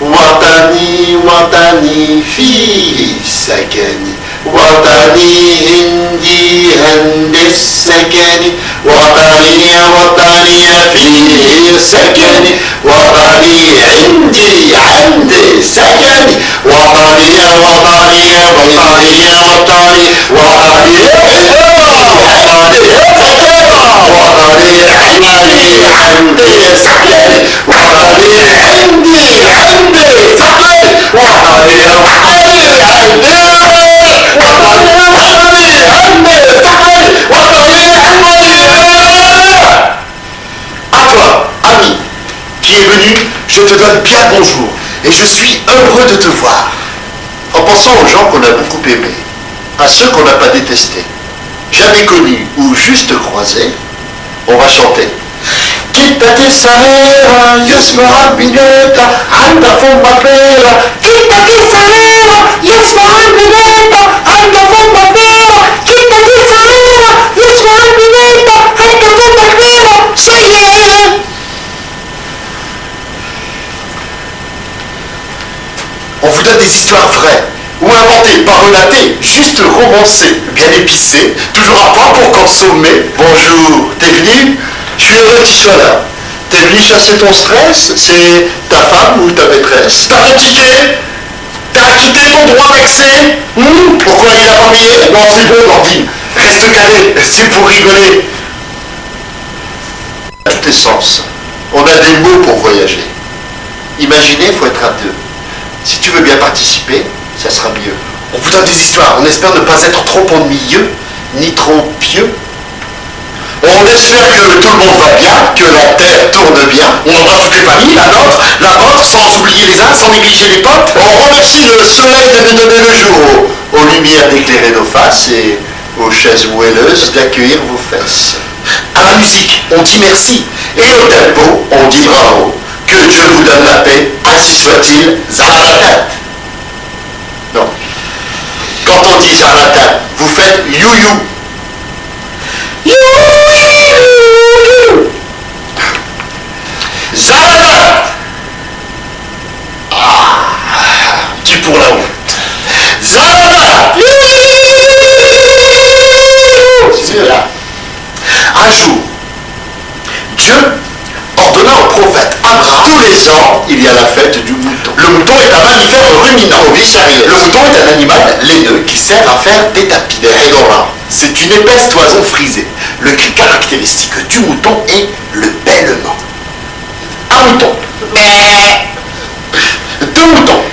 وطني وطني في سكني وطني عندي عند السكن وطني وطني في سكني وطني عندي عند سكني وطني وطني وطني وطني وطني وطني عندي عند سكني وطني عندي عند سكني وطني à toi, ami, qui est venu, je te donne bien bonjour et je suis heureux de te voir. En pensant aux gens qu'on a beaucoup aimés, à ceux qu'on n'a pas détestés, jamais connus ou juste croisés, on va chanter. Quítate esa era, yasma mineta, anda fombapera. Quítate esa era, yasma mineta, anda fombapera. Quítate esa era, yasma mineta, anda fombapera. Ça y est. On vous donne des histoires vraies, ou inventées, pas relatées, juste romancées, bien épicées, toujours à point pour consommer. Bonjour, t'es venu? Je suis heureux que tu sois là. T'es venu chasser ton stress? C'est ta femme ou ta maîtresse? T'as fatigué? T'as acquitté ton droit d'accès? Pourquoi il a pas payé? Non, c'est bon, Nordine. Reste calé, c'est pour rigoler. À tous les sens, on a des mots pour voyager. Imaginez, il faut être à deux. Si tu veux bien participer, ça sera mieux. On vous donne des histoires, on espère ne pas être trop ennuyeux, ni trop pieux. On espère que tout le monde va bien, que la terre tourne bien. On embrasse toutes les familles, la nôtre, la vôtre, sans oublier les uns, sans négliger les potes. On remercie le soleil de nous donner le jour, aux lumières d'éclairer nos faces et aux chaises moelleuses d'accueillir vos fesses. À la musique, on dit merci. Et au tempo, on dit bravo. Que Dieu vous donne la paix, ainsi soit-il, Zaratat. Non. Quand on dit Zaratat, vous faites you-you. Zaratat. Ah, tu pour la route. Zaratat. C'est là. Un jour, Dieu ordonna au prophète Abraham, tous les ans, il y a la fête du mouton. Le mouton est un mammifère ruminant. Le mouton est un animal laineux qui sert à faire des tapis, des régoras. C'est une épaisse toison frisée. Le cri caractéristique du mouton est le bêlement. Un mouton. Deux moutons.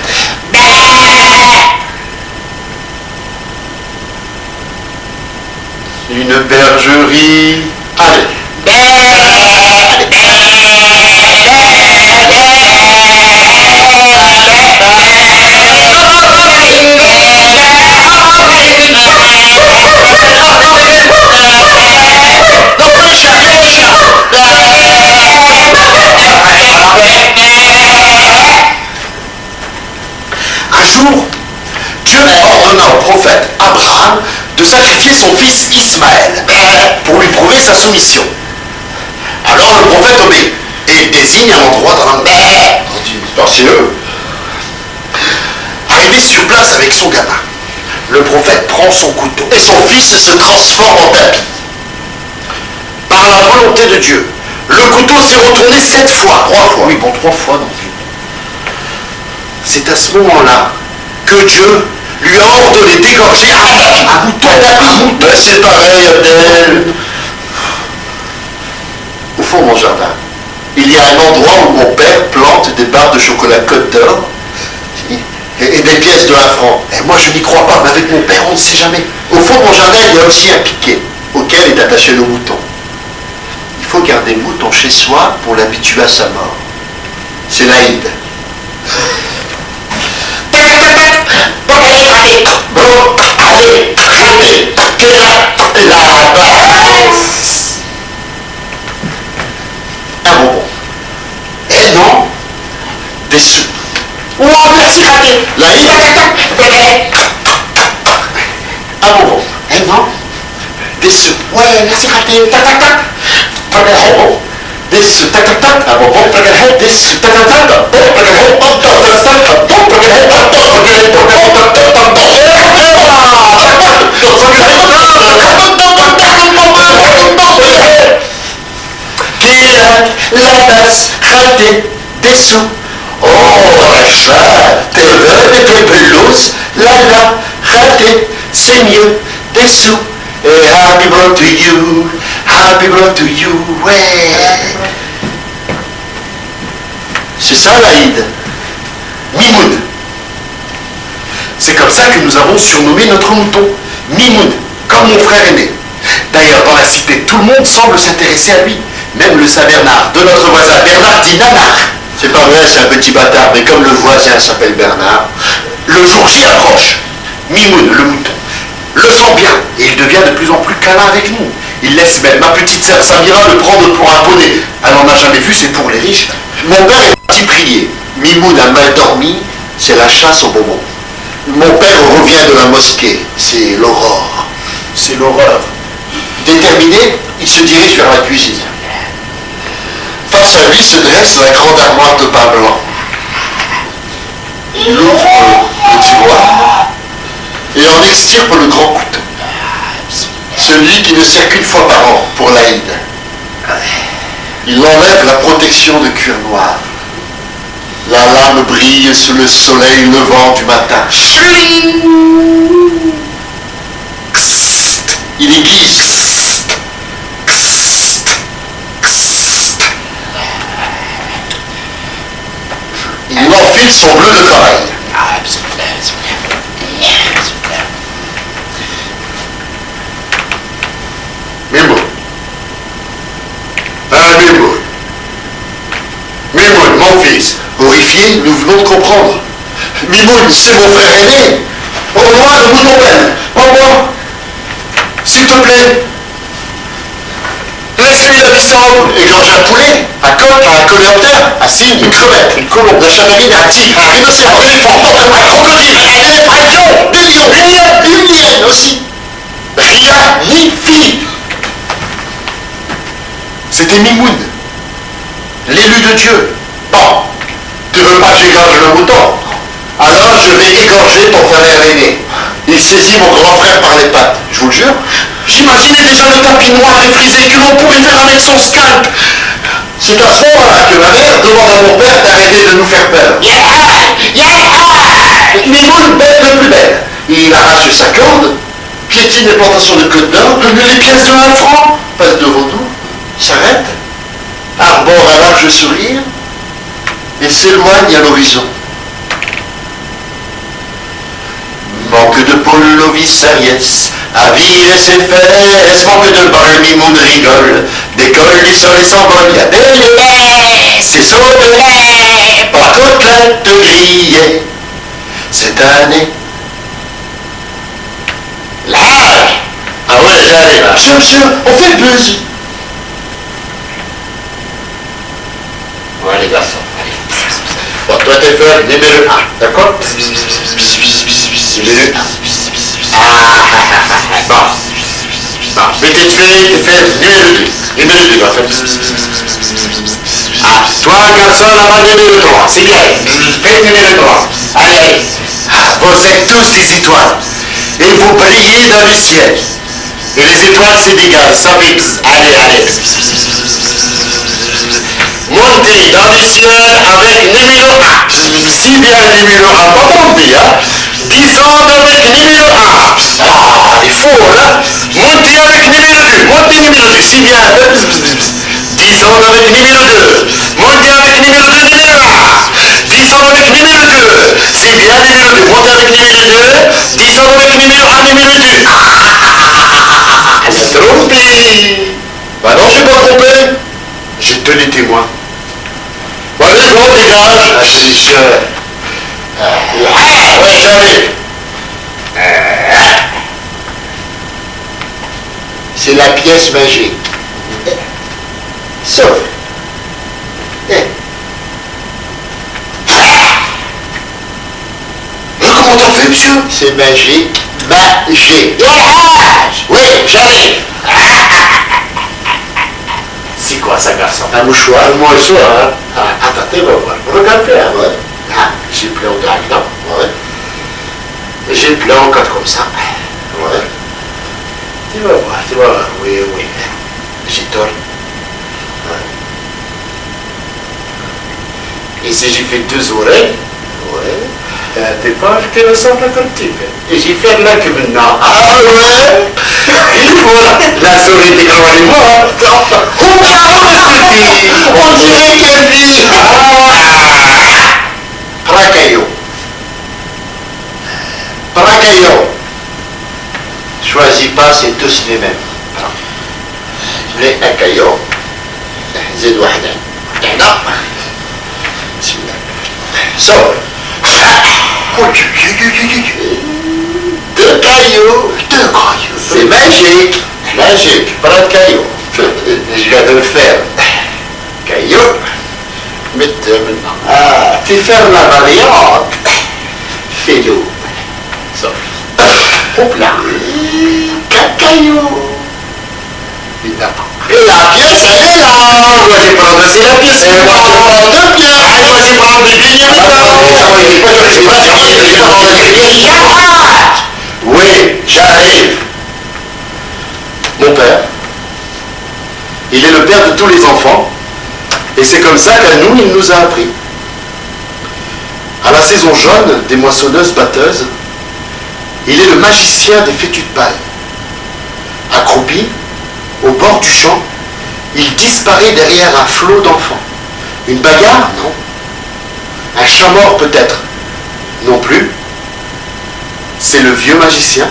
Une bergerie. Allez. Un jour, Dieu ordonna au prophète Abraham de sacrifier son fils Ismaël pour lui prouver sa soumission. Alors le prophète obéit et désigne un endroit dans la mer. C'est eux. Arrivé sur place avec son gamin, le prophète prend son couteau et son fils se transforme en tapis. Par la volonté de Dieu, le couteau s'est retourné 7 fois. 3 fois. Oui, bon, 3 fois non plus. C'est à ce moment-là que Dieu lui a ordonné d'égorger un mouton. Mais c'est pareil, Abdel. Au fond de mon jardin, il y a un endroit où mon père plante des barres de chocolat Côte d'Or et des pièces de 1 franc. Et moi, je n'y crois pas, mais avec mon père, on ne sait jamais. Au fond de mon jardin, il y a aussi un piquet auquel est attaché le mouton. Il faut garder le mouton chez soi pour l'habituer à sa mort. C'est l'Aïd. Un bonbon. Eh non, Laïd. Un bonbon. Eh non. Des sous. Ouais, c'est raté. Tac, tac, tac. Bonbon. Des sous. Tac, tac, tac. Un bonbon. Des sous. Tac, tac, tac. La tasse ratée des sous. Oh, ça, t'es veuve et t'es pelouse. La raté, c'est mieux des sous. Et happy birthday to you, happy birthday to you, ouais. C'est ça l'Aïd. Mimoun. C'est comme ça que nous avons surnommé notre mouton. Mimoun, comme mon frère aîné. D'ailleurs, dans la cité, tout le monde semble s'intéresser à lui. Même le Saint-Bernard de notre voisin Bernard dit Nanar. C'est pas vrai, c'est un petit bâtard, mais comme le voisin s'appelle Bernard, le jour J approche. Mimoun, le mouton, le sent bien et il devient de plus en plus câlin avec nous. Il laisse même ma petite sœur Samira le prendre pour un poney. Elle n'en a jamais vu, c'est pour les riches. Mon père est parti prier. Mimoun a mal dormi, c'est la chasse au bonbon. Mon père revient de la mosquée, c'est l'aurore. C'est l'horreur. Déterminé, il se dirige vers la cuisine. Face à lui se dresse la grande armoire de pain blanc. Il ouvre le tiroir et en extirpe le grand couteau. Celui qui ne sert qu'une fois par an pour l'Aïd. Il enlève la protection de cuir noir. La lame brille sous le soleil levant du matin. Il aiguise. Il enfile son bleu de travail. Mimoun. Mimoun. Mimoun, mon fils. Horrifié, nous venons de comprendre. Mimoun, c'est mon frère aîné. Au revoir, le mouton belle. Au revoir. S'il te plaît. Laisse-lui la viande. Égorger un poulet, un coq, un coléoptère, un cygne, une crevette, une colombe, un chamanine, un tigre, un rhinocéros, un éléphant, un crocodile, un lièvre, un lion, des lions, une hyène aussi. Rien ni fille. C'était Mimoun, l'élu de Dieu. Bon, tu veux pas que j'égorge le mouton? Alors je vais égorger ton frère aîné. Il saisit mon grand frère par les pattes, je vous le jure. J'imaginais déjà le tapis noir et frisé que l'on pouvait faire avec son scalp. C'est à ce moment-là que ma mère demande à mon père d'arrêter de nous faire peur. Mimoun, bête de plus belle. Il arrache sa corde, piétine les plantations de Côte d'Or, les pièces de 1 franc, passe devant nous, s'arrête, arbore un large sourire et s'éloigne à l'horizon. Manque de polovis Ariès, à virer ses fesses, manque de bol, Mimoun rigole, décolle du sol et s'envole, y a des lait, c'est saut de lait, pas côtelette grillée, cette année. L'âge. Ah ouais, allez là, chien, on fait le buzz. Ouais les garçons, allez. Bon, toi t'es fun, numéro 1, d'accord? Numéro 1. Bon. Bon, petite fille, t'es fait numéro 2. Numéro 2, va faire. Ah, toi garçon, là-bas, numéro 3. C'est bien. Fais numéro 3. Allez. Vous êtes tous des étoiles. Et vous brillez dans le ciel. Et les étoiles, c'est des gaz, ça vibre. Allez, allez. Montez dans le ciel avec numéro 1. Si bien numéro 1, pas tomber, hein. Descendre avec numéro 1. Ah, il faut, hein. Montez avec numéro 2. Montez numéro 2. Si bien. Descendre avec numéro 2. Montez avec numéro 2, numéro 1. Descendre avec numéro 2. C'est bien numéro 2. Montez avec numéro 2. Descendre avec numéro 1, numéro 2. Elle a trompé. Bah non, j'ai pas trompé. J'ai tenu témoin. Bon, allez, bon, dégage. Ah, je dis, ouais, j'arrive. C'est la pièce magique. Sauf. C'est magique. Magique. Oui, j'arrive. C'est quoi ça, garçon? Un mouchoir. Un mouchoir, hein? Attendez, on va voir. Regarde bien. Ouais. Ah, j'ai le plan direct, non? Ouais. J'ai le plan comme ça. Ouais. Tu vas voir. Oui. J'ai tort. Ouais. Ici, j'ai fait 2 oreilles. Ouais. T'es pas que le centre collectif. Et j'ai fait là que maintenant. Ah ouais. Il faut la souris des grands et moi. On dirait Kevin. Pracaillot. Choisis pas, c'est tous les mêmes. Les un caillot. زيد واحدة. هنا. بسم الله. صور. Deux cailloux. C'est magique. Pas de cailloux. Je viens de le faire. Caillou. Mettez maintenant. Ah, tu fermes la variante. Fais-le. Sauf. Hop là. 4 cailloux. Et la pièce, elle est là. Vous allez prendre, c'est la pièce. Et moi, je prends 2 pièces. Et moi, je prends des billets. Oui, j'arrive. Mon père, il est le père de tous les enfants. Et c'est comme ça qu'à nous, il nous a appris. À la saison jaune des moissonneuses-batteuses, il est le magicien des fétus de paille. Accroupi, au bord du champ, il disparaît derrière un flot d'enfants. Une bagarre? Non. Un chat mort peut-être? Non plus. C'est le vieux magicien.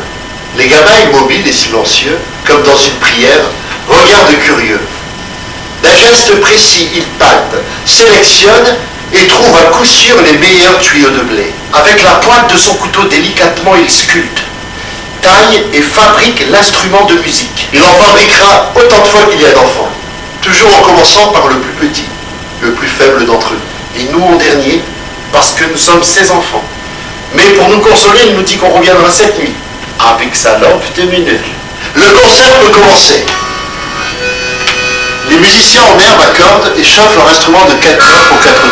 Les gamins immobiles et silencieux, comme dans une prière, regardent curieux. D'un geste précis, il palpe, sélectionne et trouve à coup sûr les meilleurs tuyaux de blé. Avec la pointe de son couteau délicatement, il sculpte, taille et fabrique l'instrument de musique. Il en fabriquera autant de fois qu'il y a d'enfants, toujours en commençant par le plus petit, le plus faible d'entre eux. Et nous en dernier, parce que nous sommes ses enfants. Mais pour nous consoler, il nous dit qu'on reviendra cette nuit, avec sa lampe de minute. Le concert peut commencer. Les musiciens en herbe accordent et chauffent leur instrument de 4 heures pour 4 trous.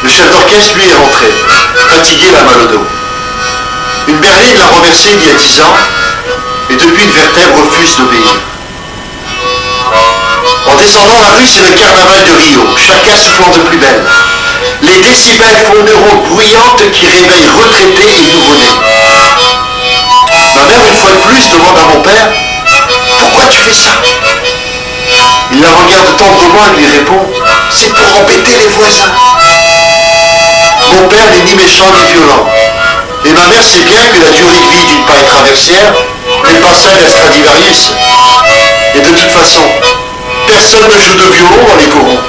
Le chef d'orchestre, lui, est rentré, fatigué, la mal au dos. Une berline l'a renversé il y a 10 ans, et depuis une vertèbre refuse d'obéir. En descendant la rue, c'est le carnaval de Rio, chacun soufflant de plus belle. Les décibels font une euro bruyante qui réveille retraités et nouveau-nés. Ma mère, une fois de plus, demande à mon père « Pourquoi tu fais ça ?» Il la regarde tendrement et lui répond « C'est pour embêter les voisins. » Mon père n'est ni méchant ni violent. Et ma mère sait bien que la durée de vie d'une paille traversière n'est pas celle d'un Stradivarius. Et de toute façon, personne ne joue de violon dans les corons.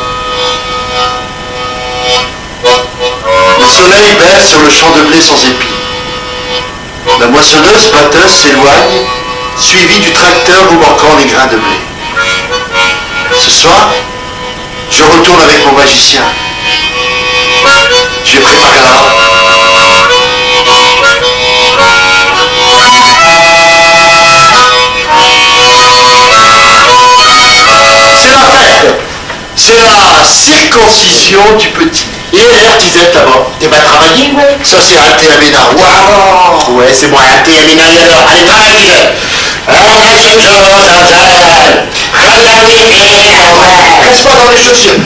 Le soleil baisse sur le champ de blé sans épis. La moissonneuse batteuse s'éloigne, suivie du tracteur remorquant les grains de blé. Ce soir, je retourne avec mon magicien. J'ai préparé la robe. C'est la fête. C'est la circoncision du petit. Et l'heure disait d'abord, t'es pas travaillé, ouais? Ça c'est un termina. Waouh! Ouais, c'est moi, un termina alors. Allez, travaille! Reste pas dans les chaussures.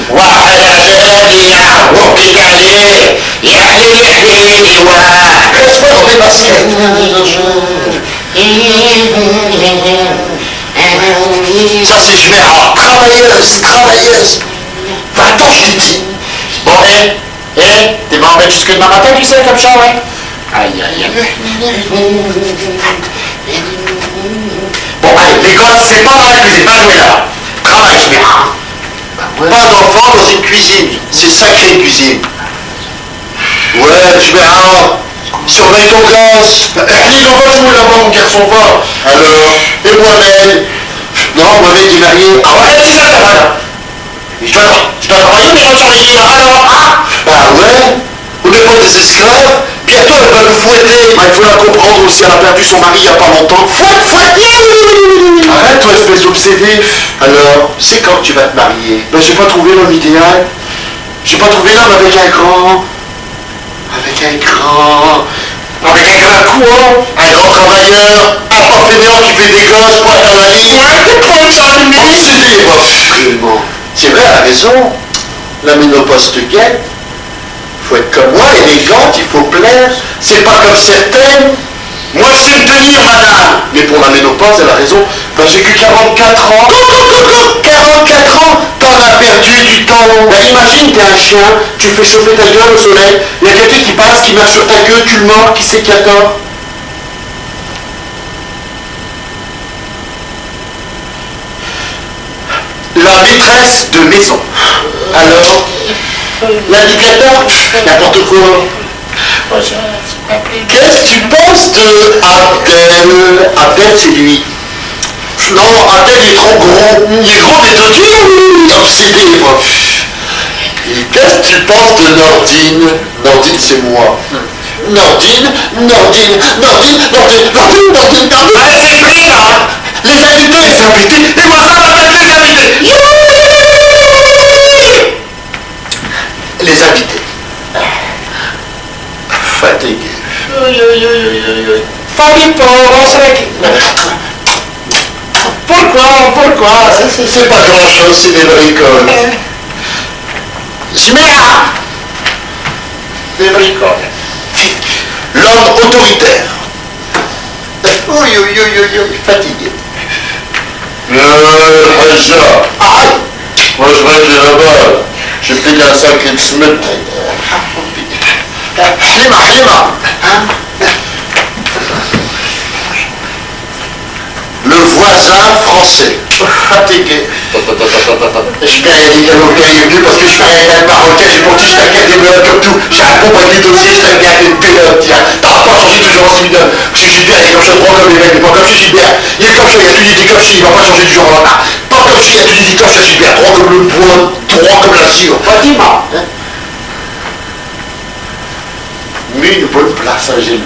Reste pas dans les baskets. Ça c'est Jméra, travailleuse. Va-t'en, je te dis. Bon, t'es mort bête jusque demain matin, tu sais, comme ça, ouais? Aïe. Bon, allez, les gosses, c'est pas dans la cuisine, va jouer là-bas. Travaille, Jméra. Pas d'enfant dans une cuisine, c'est sacré cuisine. Ouais, Jméra, surveille ton gosse. Ils ont pas joué là-bas, mon garçon fort. Alors, et Mohamed? Non, Mohamed est marié. Ah ouais, c'est ça, là. Je dois travailler, mais je dois surveiller. Alors, bah ouais, on n'est pas des esclaves. Bientôt elle va nous fouetter. Bah, il faut la comprendre aussi, elle a perdu son mari il n'y a pas longtemps. Fouette, fouette. Arrête toi, espèce d'obsédé. Alors, c'est quand que tu vas te marier? Ben, j'ai pas trouvé l'homme idéal. J'ai pas trouvé l'homme avec un grand... Avec un grand... Avec un grand quoi? Un grand travailleur, un pas fainéant qui fait des gosses pour être dans la vie. Obsédé, moi. Absolument. C'est vrai, elle a raison. La ménopause te guette. Faut être comme moi, élégante, il faut plaire. C'est pas comme certaines. Moi, je sais me tenir, madame. Mais pour la ménopause, elle a raison. Ben, j'ai que 44 ans. 44 ans, t'en as perdu du temps. Ben, imagine, t'es un chien, tu fais chauffer ta gueule au soleil, il y a quelqu'un qui passe, qui meurt sur ta queue, tu le mords, qui c'est qui a tort? La maîtresse de maison. Alors, l'indicateur, n'importe quoi. Qu'est-ce que tu penses de Abdel? Abdel, c'est lui. Non, Abdel, il est trop gros. Il est gros des deux. Obsédé, moi. Et qu'est-ce que tu penses de Nordine? Nordine, c'est moi. Nordine. Allez, c'est pris, là. Les invités. Et voilà, les invités. Les invités. Fatigué. Famille pauvre, Pourquoi? C'est pas grand chose, c'est des bricoles. Je mets là. Des bricoles. L'ordre autoritaire. Fatigué. Haja. Arrête. Moi je vais être là-bas. J'ai pris un sac de semaine. Halima. Le voisin français. Fatigué. Je paye les galons bien venu parce que je paye un marocain, j'ai pour qui je t'inquiète des meubles comme tout. J'ai un bon paquet dossier, je t'inquiète une pélote, tiens. T'as pas changé toujours en similon. Je suis Gilbert, il est comme ça, droit comme les mecs, pas comme chez Gilbert. Il est comme ça, il a tout dit comme chez, il va pas changer du jour au lendemain. Pas comme chez, il a tout dit comme chez Gilbert, droit comme le bois, droit comme la cire. Fatima. Mais une bonne place, hein, j'ai le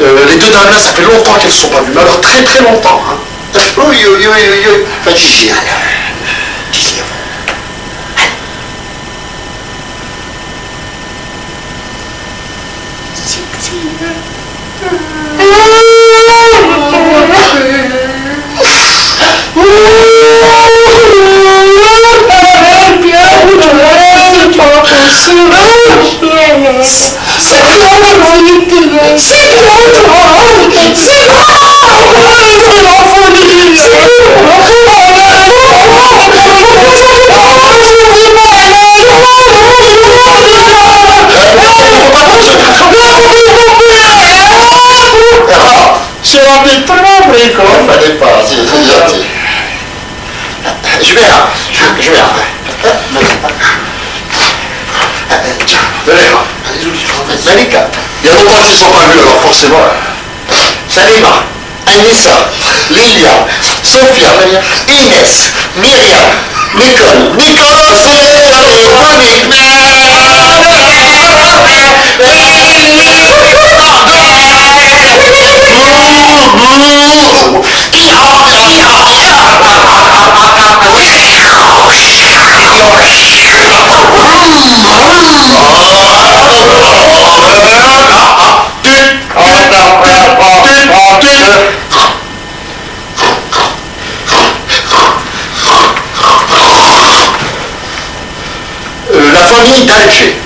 les deux dames là, ça fait longtemps qu'elles ne se sont pas vues, mais alors très très longtemps. Hein. Oui. Fatigué. Dis-y avant. C'est un peu trop brico. Fallait pas, c'est gentil. Je vais là. Tiens, Malika. Malika. Il y a longtemps qu'ils ne se sont pas vus, alors forcément. Salima, Anissa, Lilia, Sophia, Inès, Myriam, Nicole, la famille d'Alger.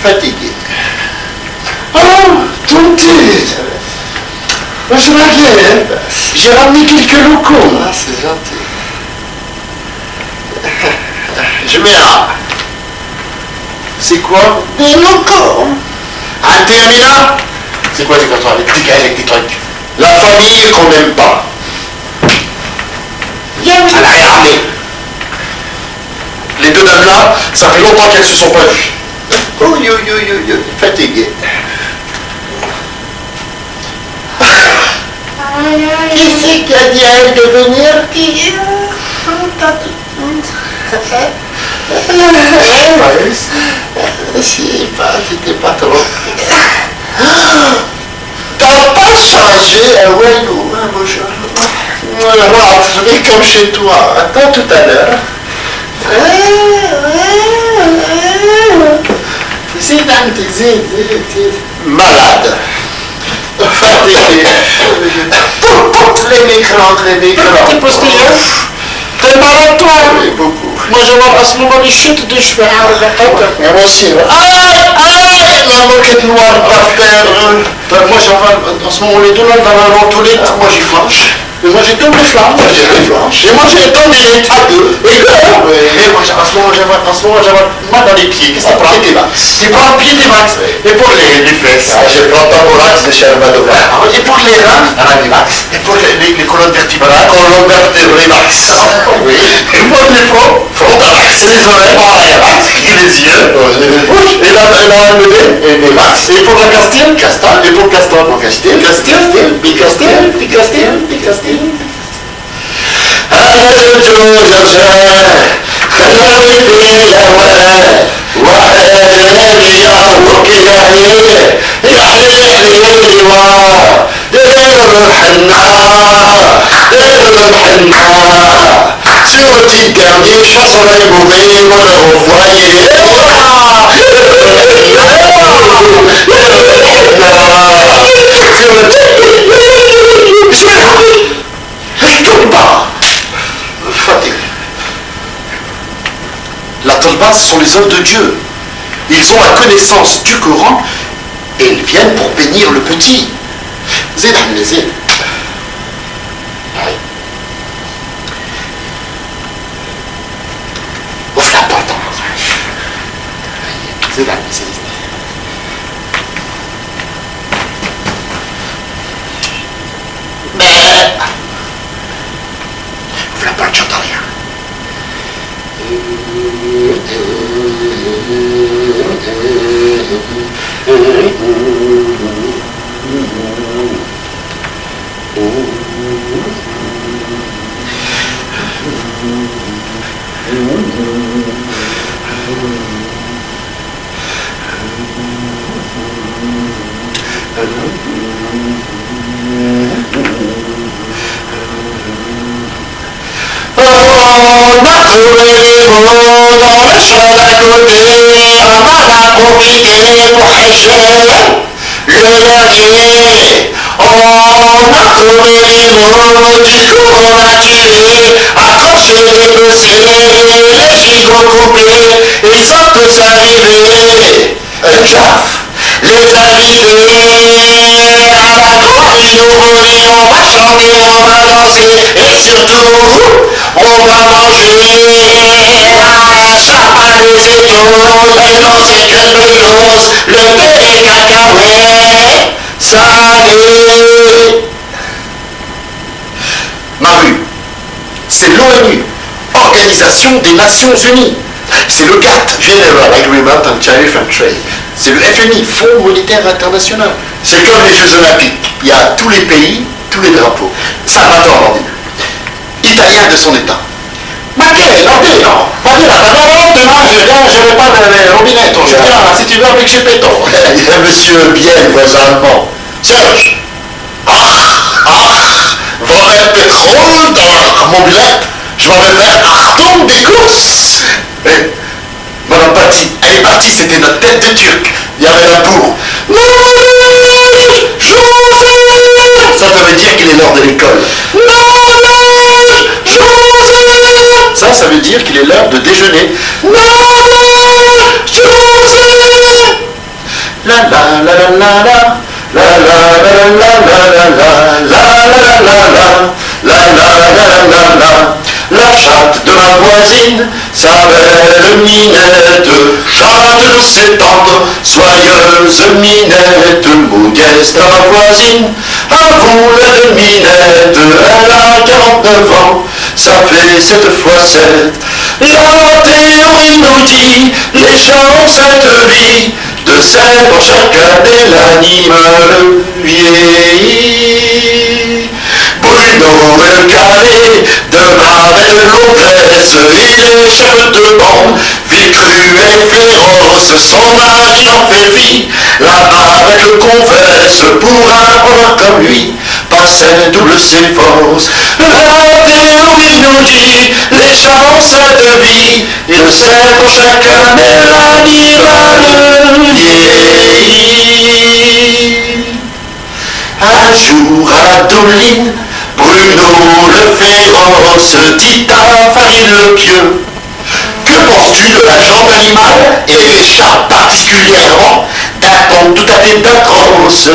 Fatigué. Oh, tonté. Je m'inquiète. J'ai ramené quelques locaux. Ah, c'est gentil. Je mets là. C'est quoi? Des locaux. Antéamina. C'est quoi ces cartons avec des gars avec des trucs? La famille qu'on n'aime pas. Elle a rien ramené. Les deux dames là, ça fait longtemps qu'elles ne se sont pas vues. Fatigué. Qui c'est qui a dit à elle de venir? C'était pas trop. T'as pas changé, Wayou, mon cher. Je vais comme chez toi. Attends tout à l'heure. Malade. Fatigué. Les microbes. C'est parce que t'es malade toi. Oui, beaucoup. Moi je vois à ce moment les chutes de cheveux. Moi aussi. La moquette noire par terre. Moi j'avais en ce moment les deux là dans la toilette. Moi j'y flanche. Et moi j'ai double flamme. Moi j'ai les flanches. Et moi j'ai deux minutes. À deux. Et deux. Oui. Et moi en ce moment j'avais mal dans les pieds. Qu'est-ce que tu prends? Pied des max. Tu prends le pied des max. Et pour les fesses. Je prends Taborax de chez Alvadova. Et pour les reins. Max. Et pour les colonnes vertébrales. Colonne vertébrée Max. Oui. Et pour les fronts. Frontamax. Les oreilles. Max. Et les yeux. Les bouches. Et le nez. Et des Max. Et pour la castille. Castan. Et pour Castan. Castille. Castille. Picastille. Picastille. Picastille. C'est le petit dernier, chansonnet mauvais, bonheur au foyer. Fatigué. La Tolba, ce sont les hommes de Dieu. Ils ont la connaissance du Coran et ils viennent pour bénir le petit. Zed Hamlezé. Ouf, l'important. Zed Hamlezé. Mais. Ouf, la porte, j'entends rien. On a trouvé les mots dans le champ d'à côté, on en a profité pour pêcher le dernier. On a trouvé les mots du Coran maculé, à trancher, dépecer, les gigots coupés, ils sont tous arrivés. Jaf, les invités à la grande nouveau-né, on va chanter, on va danser et surtout on va manger ça par les épaules et non c'est que de l'os, le thé et cacahuètes salé. Maru, c'est l'ONU, Organisation des Nations Unies. C'est le GATT, General Agreement on Tariff and Trade. C'est le FMI, Fonds monétaire international. C'est comme les Jeux Olympiques. Il y a tous les pays, tous les drapeaux. Salvatore Landini, italien de son état. Ma che? Non, ma dire, demain je viens, je vais pas les robinets, je viens, si tu veux avec chez Péton. Monsieur bien, voisin allemand. Serge. Votre pétrole dans la mobilette, je m'en vais faire Achtung des courses. Madame Patti, elle est partie, c'était notre tête de turc. Il y avait la bourre. Ça veut dire qu'il est l'heure de l'école. Ça veut dire qu'il est l'heure de déjeuner. La la la la la la. La la la la la la la la la la la. La chatte de ma voisine s'appelle Minette, chatte douce et tendre, soyeuse Minette, modeste à ma voisine, avoue la Minette, elle a 49 ans, ça fait 7 fois 7. La théorie nous dit, les gens ont cette vie, de 7 ans chaque année l'anime vieillit. Bruno est calée, de barbelle complexe, il échappe de bande, vie cruelle, féroce, son âge il en fait fi, la barbelle confesse, pour un preneur comme lui, par cette double s'efforce. La théorie nous dit, les chances de vie, il sait pour chacun, mais l'animal vieillit. Un jour à la Douline, Bruno le féroce dit à Farid le pieux: que penses-tu de la jambe animale et Charles particulièrement d'un conte tout à fait atroce?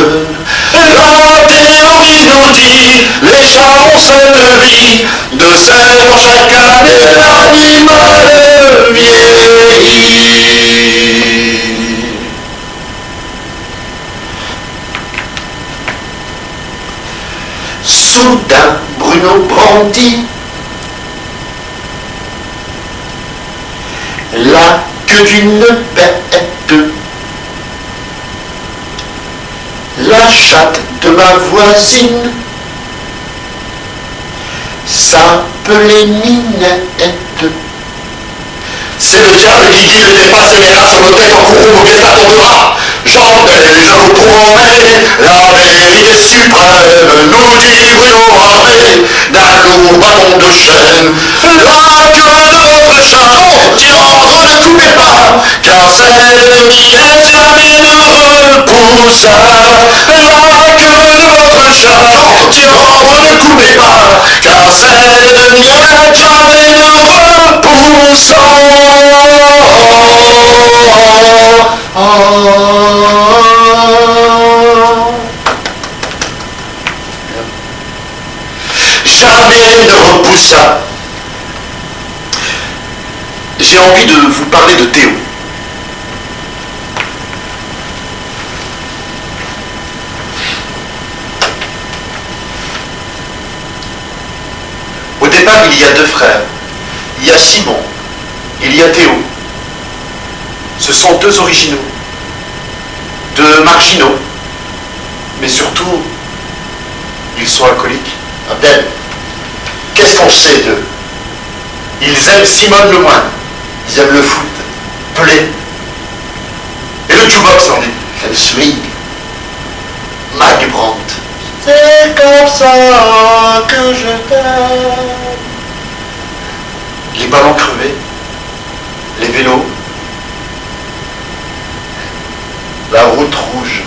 La théorie nous dit les chances de vie de celle pour chacun et l'animal vieillit. Soudain, Bruno brandit la queue d'une bête, la chatte de ma voisine s'appelait Minette. C'est le diable qui dit ne dépasse mes races sur nos têtes en courroux, bien ça tombera. J'entends au promets, la vérité suprême, nous dit Bruno armé d'un lourd bâton de chêne. La queue de votre chat, tyran, ne coupez pas, car celle de Minette jamais ne repoussa. La queue de votre chat, tyran, ne coupez pas, car celle de Minette jamais ne repoussa. Jamais ne repoussa. J'ai envie de vous parler de Théo. Au départ, il y a deux frères. Il y a Simon, il y a Théo. Ce sont deux originaux, deux marginaux, mais surtout, ils sont alcooliques. Abdel, qu'est-ce qu'on sait d'eux? Ils aiment Simone le moins. Ils aiment le foot, Pelé. Et le jukebox, on dit. Le swing. Mike Brandt. C'est comme ça que je t'aime. Les ballons crevés, les vélos, la route rouge.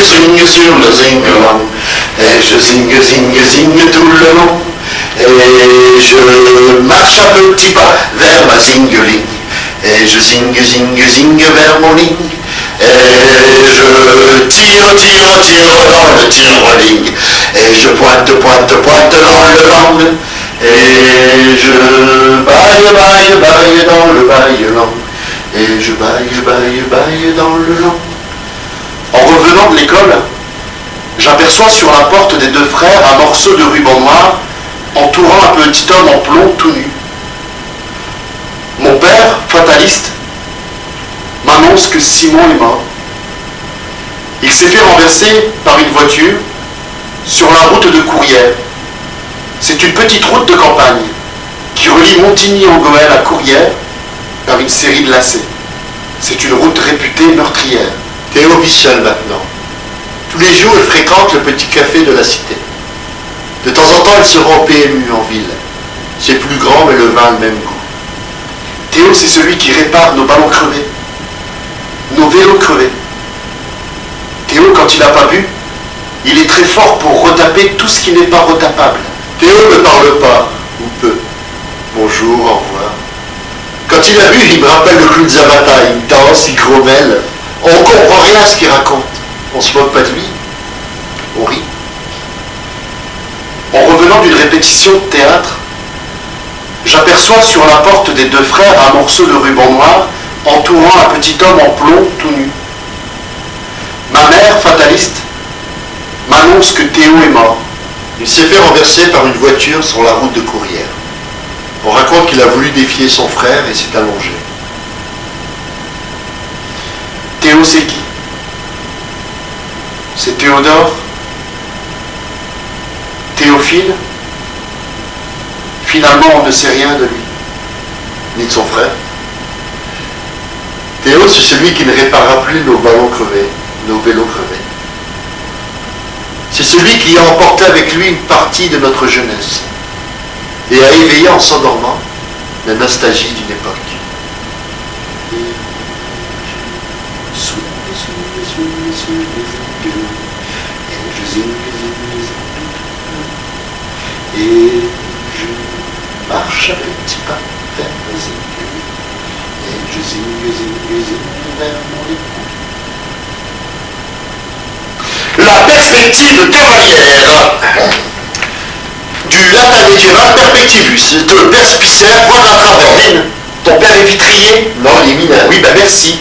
Swing sur le zingulant, et je zing tout le long, et je marche à petits pas vers ma zinguling, et je zing vers mon ling, et je tire dans le tiroling, et je pointe dans le langue, et je baille dans le baille-langue, et je baille dans le langue. En revenant de l'école, j'aperçois sur la porte des deux frères un morceau de ruban noir entourant un petit homme en plomb tout nu. Mon père, fataliste, m'annonce que Simon est mort. Il s'est fait renverser par une voiture sur la route de Courrières. C'est une petite route de campagne. qui relie Montigny-en-Gohelle à Courrières par une série de lacets. C'est une route réputée meurtrière. Théo vit seul maintenant. Tous les jours, il fréquente le petit café de la cité. De temps en temps, il se rend au PMU en ville. C'est plus grand, mais le vin a le même goût. Théo, c'est celui qui répare nos ballons crevés, nos vélos crevés. Théo, quand il n'a pas bu, il est très fort pour retaper tout ce qui n'est pas retapable. Théo ne parle pas, ou peu. Bonjour, au revoir. Quand il a bu, il me rappelle le clown Zabata. Il danse, il grommelle. On ne comprend rien à ce qu'il raconte. On se moque pas de lui. On rit. En revenant d'une répétition de théâtre, j'aperçois sur la porte des deux frères un morceau de ruban noir entourant un petit homme en plomb tout nu. Ma mère, fataliste, m'annonce que Théo est mort. Il s'est fait renverser par une voiture sur la route de Courrières. On raconte qu'il a voulu défier son frère et s'est allongé. Théo, c'est qui? C'est Théodore? Théophile? Finalement, on ne sait rien de lui. Ni de son frère. Théo, c'est celui qui ne réparera plus nos ballons crevés, nos vélos crevés. C'est celui qui a emporté avec lui une partie de notre jeunesse et a éveillé en s'endormant la nostalgie d'une époque. Et je marche à petits pas vers mes écuries, et je zing vers mon époux. La perspective cavalière, Du latin médiéval perspectivus, de perspicer, voir à travers. ton père est vitrier? Non, il est mineur. Oui, ben merci.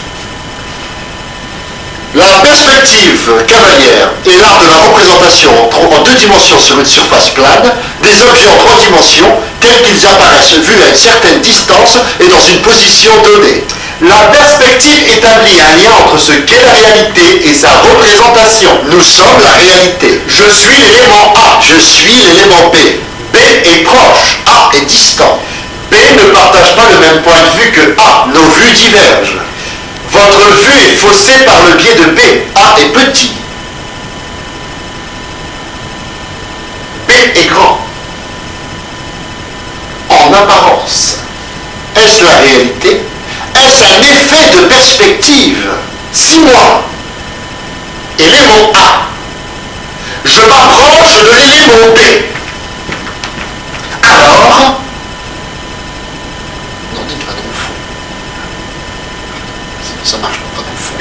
La perspective cavalière est l'art de la représentation en deux dimensions sur une surface plane des objets en trois dimensions tels qu'ils apparaissent vus à une certaine distance et dans une position donnée. La perspective établit un lien entre ce qu'est la réalité et sa représentation. Nous sommes la réalité. Je suis l'élément A. Je suis l'élément B. B est proche. A est distant. B ne partage pas le même point de vue que A. Nos vues divergent. Votre vue est faussée par le biais de B. A est petit. B est grand. En apparence. Est-ce la réalité? Est-ce un effet de perspective? Si moi, élément A, je m'approche de l'élément B, alors, Non, dites pas dans le fond. Ça marche pas dans le fond.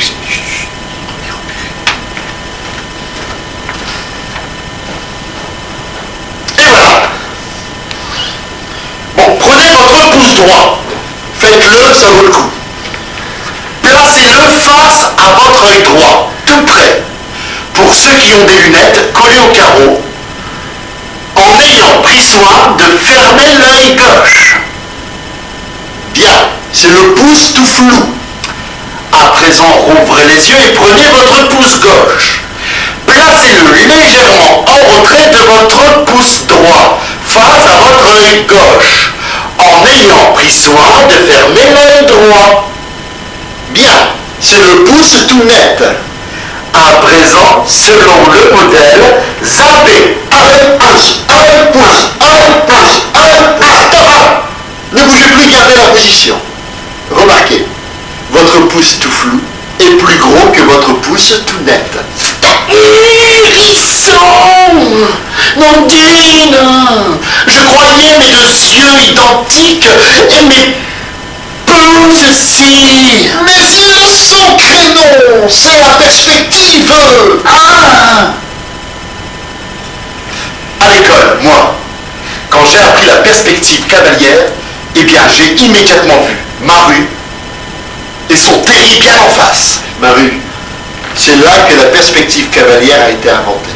et voilà. Bon, prenez votre pouce droit. Faites-le, ça vaut le coup. Placez-le face à votre œil droit, tout près. Pour ceux qui ont des lunettes collées au carreau, en ayant pris soin de fermer l'œil gauche. Bien, c'est le pouce tout flou. À présent, rouvrez les yeux et prenez votre pouce gauche. Placez-le légèrement en retrait de votre pouce droit, face à votre œil gauche, en ayant pris soin de fermer l'œil droit. Bien, c'est le pouce tout net. À présent, selon le modèle, zappez. Un pouce, un pouce, un pouce, un pouce. Stop! Ne bougez plus, gardez la position. Remarquez, votre pouce tout flou est plus gros que votre pouce tout net. Hérisson! Nandine! Je croyais mes deux yeux identiques et mes pouces aussi! Mais c'est le sacré nom, c'est la perspective. Ah! À l'école, moi, quand j'ai appris la perspective cavalière, eh bien j'ai immédiatement vu ma rue et son terri bien en face. Ma rue, c'est là que la perspective cavalière a été inventée.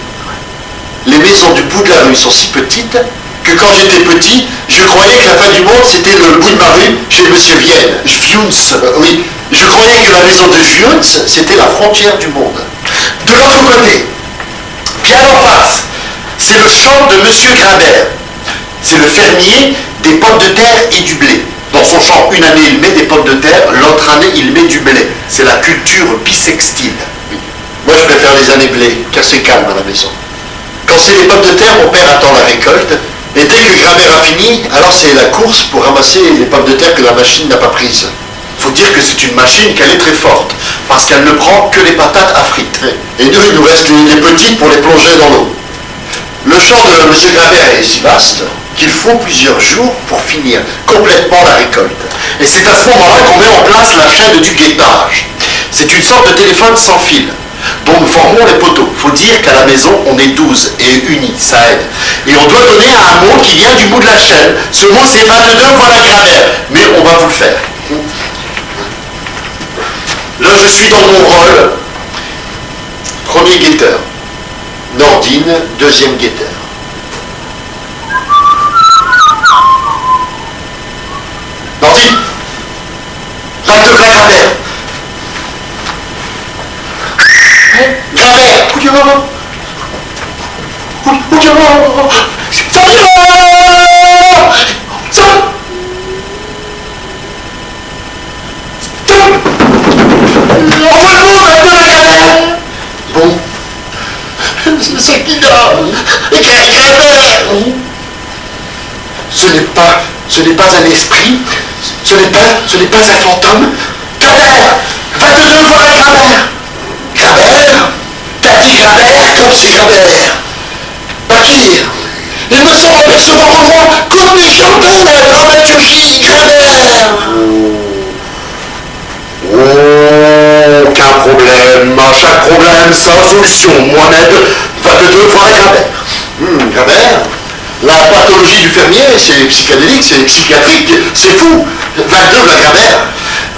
Les maisons du bout de la rue sont si petites que quand j'étais petit, je croyais que la fin du monde c'était le bout de ma rue chez Monsieur Vienne. Viunz, oui. Je croyais que la maison de Viunz c'était la frontière du monde. De l'autre côté, bien en face, c'est le champ de Monsieur Grimbert. C'est le fermier des pommes de terre et du blé. Dans son champ, une année, il met des pommes de terre, l'autre année, il met du blé. C'est la culture bissextile. Moi, je préfère les années blé, car c'est calme à la maison. Quand c'est les pommes de terre, mon père attend la récolte. Et dès que grand-mère a fini, alors c'est la course pour ramasser les pommes de terre que la machine n'a pas prises. Faut dire que c'est une machine qu'elle est très forte, parce qu'elle ne prend que les patates à frites. Et nous, il nous reste les petites pour les plonger dans l'eau. Le champ de M. Grabert est si vaste qu'il faut plusieurs jours pour finir complètement la récolte. Et c'est à ce moment-là qu'on met en place la chaîne du guettage. C'est une sorte de téléphone sans fil, dont nous formons les poteaux. Faut dire qu'à la maison, on est 12 et unis, ça aide. Et on doit donner à un mot qui vient du bout de la chaîne. Ce mot, c'est 22, voilà Grabert. Mais on va vous le faire. Là, je suis dans mon rôle. Premier guetteur. Nordine, deuxième guetteur. Nordine, 22 Grabert. Grabert. Bon. C'est qui là? Ce n'est pas un esprit, ce n'est pas un fantôme. Grabert, 22 voilà Grabert. Grabert, t'as dit Grabert? Comme si Grabert. Pas qui? Il me semble apercevoir en moi comme des chanteurs de la dramaturgie. Grabert. Oh, aucun problème. À chaque problème, sa solution. Mohamed, 22 voilà Grabert. Grabert? La pathologie du fermier, c'est psychédélique, c'est psychiatrique, c'est fou. 22 la Grabert.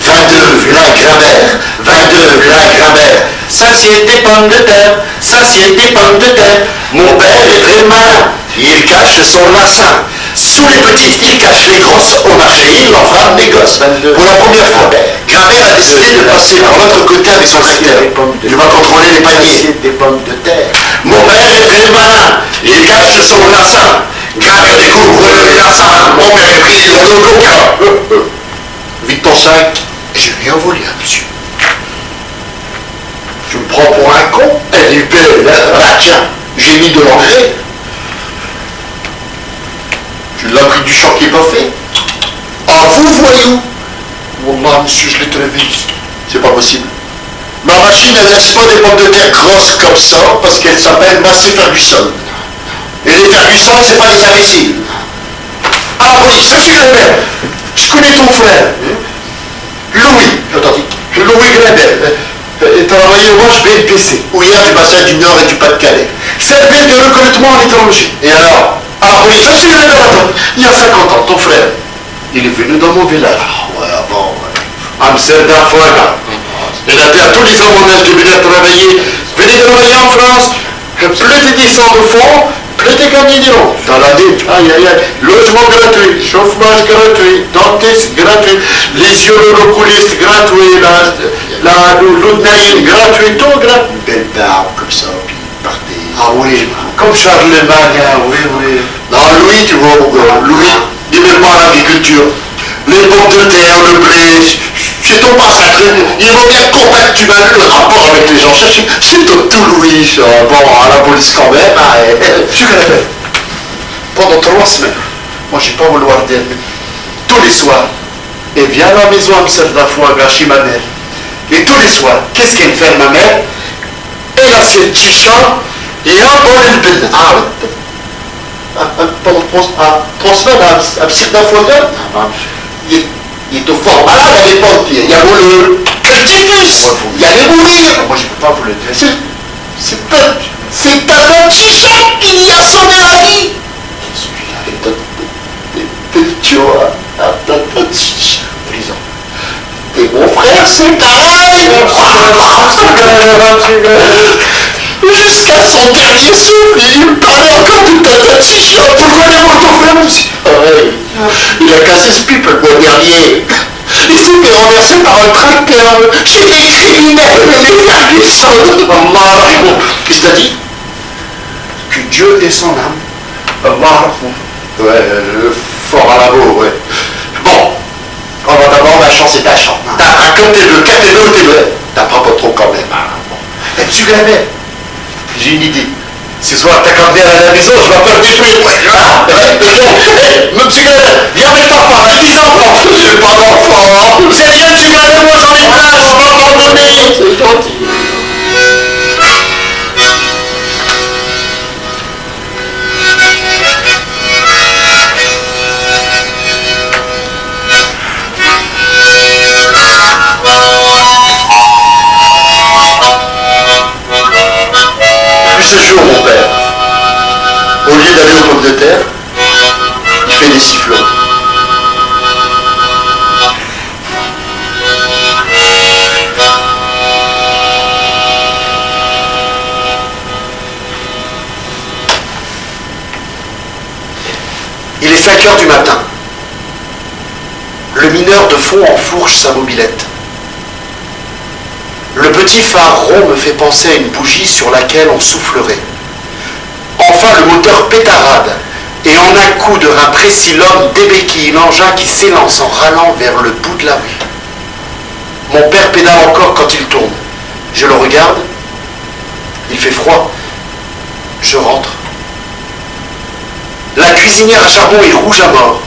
22 la Grabert. 22 la Grabert. Satiété pommes de terre, satiété pommes de terre. Mon père est très malin, il cache son larcin. Sous les petites, il cache les grosses. Au marché, il en fera des gosses. 22. Pour la première fois, Grabert a décidé de passer par l'autre côté avec son tracteur. Il va contrôler les paniers. des pommes de terre. Mon père est très malin, il cache son larcin. Grabert découvre le larcin. Mon père est pris dans le coca. Vide ton sac, et je lui ai envolé un monsieur. Tu me prends pour un con? Elle est belle, hein? Ah tiens, j'ai mis de l'engrais. Tu l'as pris du champ qui n'est pas fait. Ah vous voyou. Wallah monsieur, je l'ai très vite. C'est pas possible. Ma machine, elle laisse pas des pommes de terre grosses comme ça parce qu'elle s'appelle Massey Ferguson. Et les Ferguson, c'est pas les imbéciles. Ah oui, je suis Grabert. Je connais ton frère. Louis. J'entends dit. Louis Grabert. Et travaillé au Roche BNPC. Ouillard du bassin du Nord et du Pas-de-Calais. Service de recrutement en étranger. Et alors? Ah oui, je suis Grabert. Il y a 50 ans, ton frère. Il est venu dans mon village. Ah ouais, avant. Amsterdam, voilà. Il a dit à tous les hommes en âge de venir travailler. Venez travailler en France. Plus de 10 ans de fonds, plus de gagner des ronds. Dans l'année, aïe aïe aïe. Logement gratuit, chauffage gratuit, dentiste gratuit, les oculistes gratuits, la l'oudnaïne gratuit, tout gratuit. Une belle barbe comme ça, puis partez. Ah oui, comme Charlemagne, hein, oui, oui. Non, Louis, tu vois, mon gars. Louis, dis-moi pas l'agriculture. Les pommes de terre, le blé, c'est ton massacre. Il vaut bien combattre, tu m'as vu le rapport avec les gens. C'est tout Louis, ça. Bon, à la police quand même. Je répète, pendant 3 semaines, moi j'ai pas vouloir d'elle. Tous les soirs, elle vient à la maison à Amsterdam, chez ma mère. Et tous les soirs, qu'est-ce qu'elle fait ma mère? Elle a ses chicha et un bol de belle. Ah oui. Pendant 3 semaines à Amsterdam, il est au fort malade à l'époque. Il y a le ticus. Il y a les mourir. Moi je peux pas vous le dire. C'est un chicha qui lui a sauvé la vie. Tu vois, et mon frère, c'est pareil. Jusqu'à son dernier souffle, il me parlait encore de Tata Chicha. Pourquoi il est mort ton frère aussi? Ouais. Il a cassé ce pipe le mois dernier. Il s'est fait renverser par un tracteur chez les criminels, les Ferguson. Allah, Qu'est-ce que t'as dit? que Dieu ait son âme. Allah, Ouais, fort à la beau, ouais. Bon, On va d'abord la chance et ta chance. t'as comme tes deux, qu'est-ce que tes deux? T'apprends pas trop quand même. Et tu l'avais. J'ai une idée. Ce soir, t'as qu'à venir à la maison, je vais pas te détruire. Ah, me petit gars, viens avec ta femme, j'ai des enfants. J'ai pas d'enfants. C'est bien, tu viens avec moi, j'en ai plein, je vais pas t'en donner. C'est gentil. Puis ce jour, mon père, au lieu d'aller aux pommes de terre, il fait des sifflets. Il est 5 heures du matin. Le mineur de fond enfourche sa mobilette. Le petit phare rond me fait penser à une bougie sur laquelle on soufflerait. Enfin, le moteur pétarade, et en un coup de rein précis, l'homme débéquille l'engin qui s'élance en râlant vers le bout de la rue. Mon père pédale encore quand il tourne. Je le regarde. Il fait froid. Je rentre. La cuisinière à charbon est rouge à mort.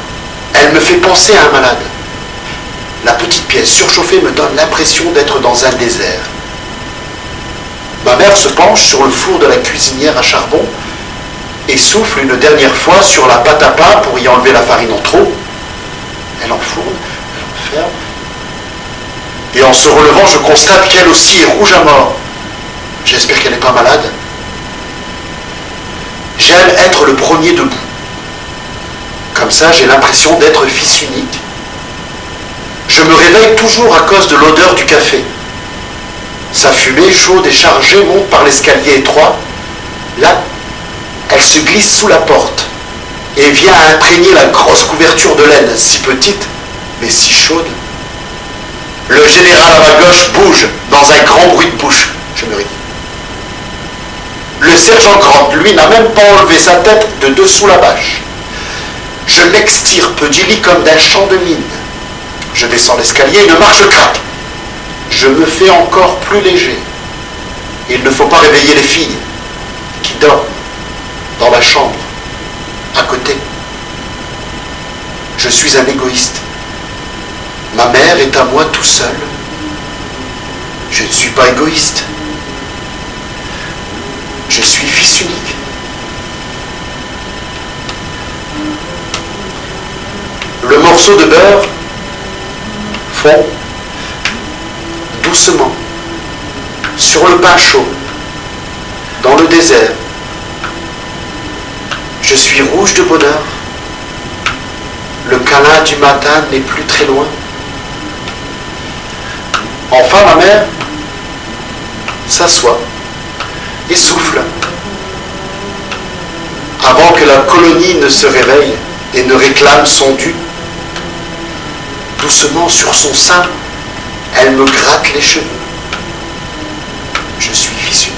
Elle me fait penser à un malade. La petite pièce surchauffée me donne l'impression d'être dans un désert. Ma mère se penche sur le four de la cuisinière à charbon et souffle une dernière fois sur la pâte à pain pour y enlever la farine en trop. Elle enfourne, elle enferme. Et en se relevant, je constate qu'elle aussi est rouge à mort. J'espère qu'elle n'est pas malade. J'aime être le premier debout. Comme ça, j'ai l'impression d'être fils unique. Je me réveille toujours à cause de l'odeur du café. Sa fumée chaude et chargée monte par l'escalier étroit. Là, elle se glisse sous la porte et vient à imprégner la grosse couverture de laine, si petite, mais si chaude. Le général à ma gauche bouge dans un grand bruit de bouche, je me dis. Le sergent Grant, lui, n'a même pas enlevé sa tête de dessous la bâche. Je m'extirpe du lit comme d'un champ de mine. Je descends l'escalier, une marche craque. Je me fais encore plus léger. Il ne faut pas réveiller les filles qui dorment dans la chambre, à côté. Je suis un égoïste. Ma mère est à moi tout seul. Je ne suis pas égoïste. Je suis fils unique. Le morceau de beurre fond doucement sur le pain chaud dans le désert. Je suis rouge de bonheur. Le câlin du matin n'est plus très loin. Enfin, ma mère s'assoit et souffle avant que la colonie ne se réveille et ne réclame son dû. Doucement sur son sein, elle me gratte les cheveux. Je suis fils unique.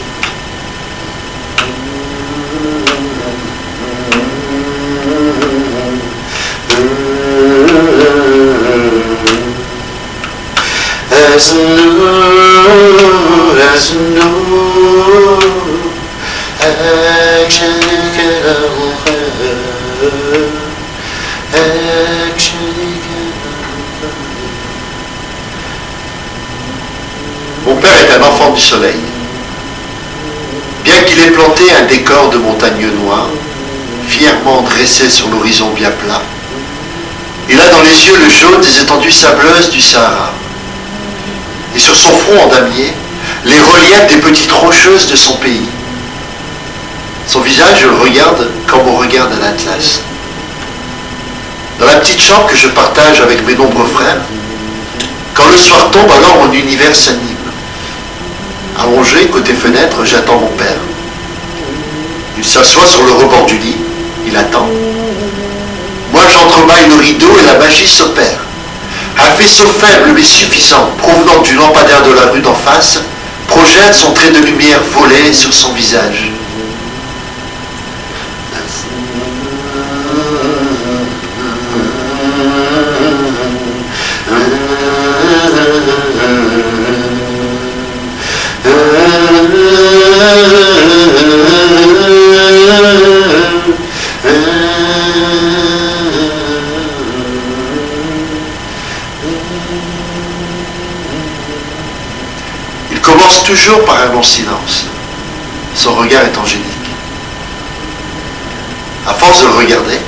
Mon père est un enfant du soleil. Bien qu'il ait planté un décor de montagnes noires, fièrement dressé sur l'horizon bien plat, il a dans les yeux le jaune des étendues sableuses du Sahara. Et sur son front en damier, les reliefs des petites rocheuses de son pays. Son visage, je le regarde comme on regarde un atlas. Dans la petite chambre que je partage avec mes nombreux frères, quand le soir tombe, alors mon univers s'anime. Allongé côté fenêtre, j'attends mon père. Il s'assoit sur le rebord du lit, il attend. Moi, j'entremaille le rideau et la magie s'opère. Un faisceau faible mais suffisant, provenant du lampadaire de la rue d'en face, projette son trait de lumière volé sur son visage. commence toujours par un long silence. Son regard est angélique. À force de le regarder,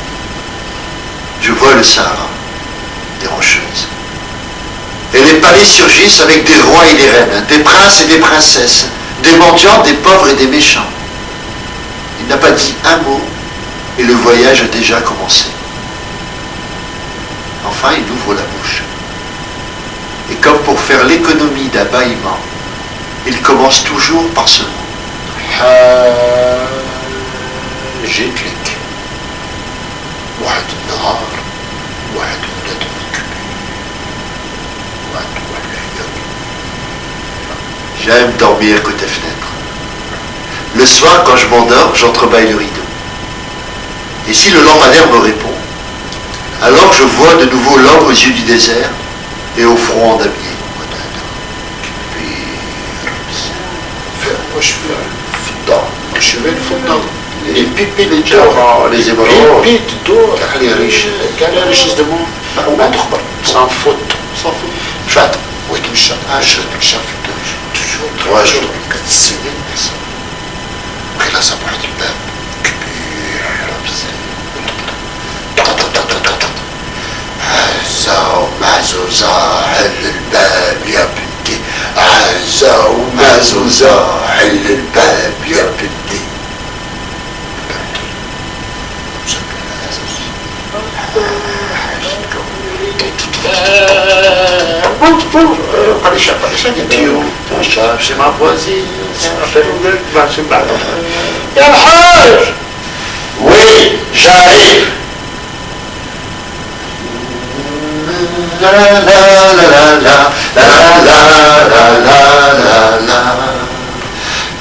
je vois le Sahara, des rocheuses. Et les palais surgissent avec des rois et des reines, des princes et des princesses, des mendiants, des pauvres et des méchants. Il n'a pas dit un mot et le voyage a déjà commencé. Enfin, il ouvre la bouche. Et comme pour faire l'économie d'un bâillement, il commence toujours par ce mot. جيتلك واحد النهار واحد البنادم كبير وعنده العيال. J'aime dormir côté fenêtre. Le soir, quand je m'endors, j'entrebâille le rideau. Et si le lampadaire me répond, alors je vois de nouveau l'homme aux yeux du désert et au front endamié. واش في الدار واش في الفضة Les pipis, les diamants, les émeraudes, بيت الدور كاع les riches. كاع les riches du monde ما تخبر sans faute مشات. ويتمشى تمشى في الدور Ouais, je- كتسني وكاين صباح الباب كبير بزاف عزة ومعزوزة حل الباب يا بنتي عزة ومعزوزة حل الباب يا بنتي C'est ma voisine, يا الحاج Oui, j'arrive. La la la la la la la la la la la.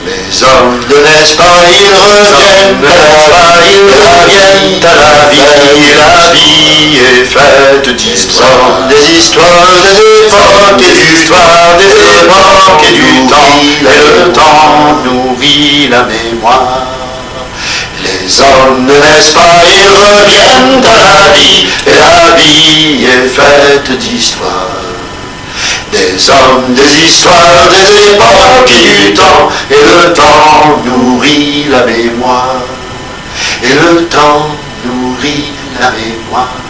Les hommes ne naissent pas, ils reviennent, ne naissent pas, ils reviennent à la vie, et la vie est faite d'histoires, des histoires, des époques, et d'histoires, des époques, et du temps, et le temps nourrit la mémoire. Les hommes ne naissent pas, ils reviennent à la vie, et la vie est faite d'histoires. Des hommes, des histoires, des époques et du temps, et le temps nourrit la mémoire, et le temps nourrit la mémoire.